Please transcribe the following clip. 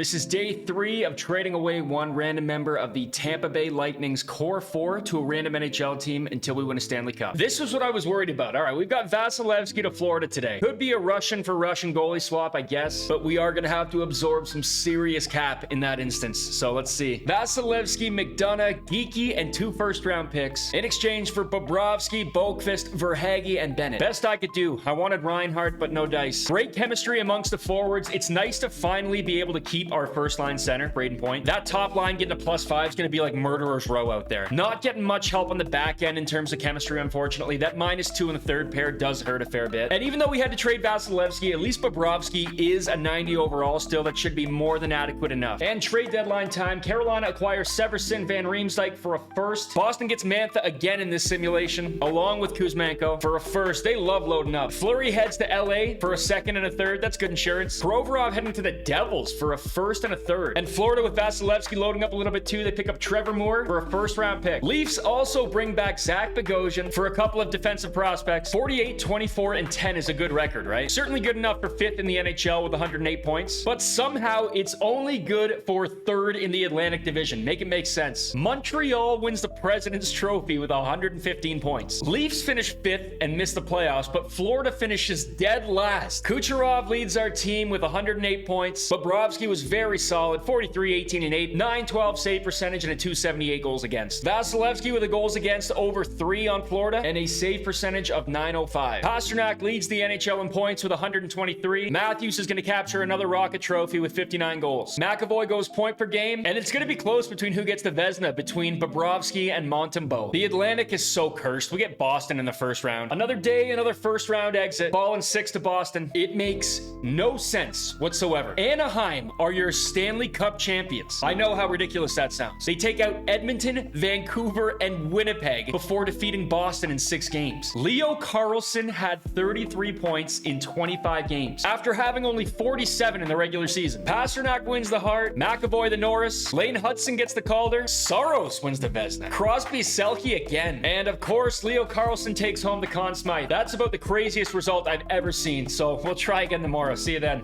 This is day 3 of trading away one random member of the Tampa Bay Lightning's core 4 to a random NHL team until we win a Stanley Cup. This was what I was worried about. All right, we've got Vasilevsky to Florida today. Could be a Russian for Russian goalie swap, I guess, but we are going to have to absorb some serious cap in that instance. So let's see. Vasilevsky, McDonough, Geeky, and 2 first-round picks in exchange for Bobrovsky, Boqvist, Verhaeghe, and Bennett. Best I could do. I wanted Reinhardt, but no dice. Great chemistry amongst the forwards. It's nice to finally be able to keep our first-line center, Braden Point. That top line getting a +5 is going to be like murderer's row out there. Not getting much help on the back end in terms of chemistry, unfortunately. That -2 in the third pair does hurt a fair bit. And even though we had to trade Vasilevsky, at least Bobrovsky is a 90 overall still. That should be more than adequate enough. And trade deadline time. Carolina acquires Severson, Van Riemsdyk for a first. Boston gets Mantha again in this simulation, along with Kuzmenko for a first. They love loading up. Fleury heads to LA for a second and a third. That's good insurance. Provorov heading to the Devils for a first and a third. And Florida with Vasilevsky loading up a little bit too. They pick up Trevor Moore for a first-round pick. Leafs also bring back Zach Bogosian for a couple of defensive prospects. 48, 24, and 10 is a good record, right? Certainly good enough for 5th in the NHL with 108 points, but somehow it's only good for 3rd in the Atlantic Division. Make it make sense. Montreal wins the President's Trophy with 115 points. Leafs finish 5th and miss the playoffs, but Florida finishes dead last. Kucherov leads our team with 108 points. Bobrovsky was very solid, 43, 18, and 8, 912 save percentage, and a 278 goals against. Vasilevsky with a goals against over 3 on Florida and a save percentage of 905. Pasternak leads the NHL in points with 123. Matthews is going to capture another Rocket Trophy with 59 goals. McAvoy goes point per game, and it's going to be close between who gets the Vezina between Bobrovsky and Montembeault. The Atlantic is so cursed. We get Boston in the first round. Another day, another first round exit. Falling 6 to Boston. It makes no sense whatsoever. Anaheim are your Stanley Cup champions. I know how ridiculous that sounds. They take out Edmonton, Vancouver, and Winnipeg before defeating Boston in 6 games. Leo Carlsson had 33 points in 25 games after having only 47 in the regular season. Pasternak wins the Hart, McAvoy the Norris, Lane Hudson gets the Calder, Saros wins the Vezina, Crosby Selke again, and of course Leo Carlsson takes home the Conn Smythe. That's about the craziest result I've ever seen, so we'll try again tomorrow. See you then.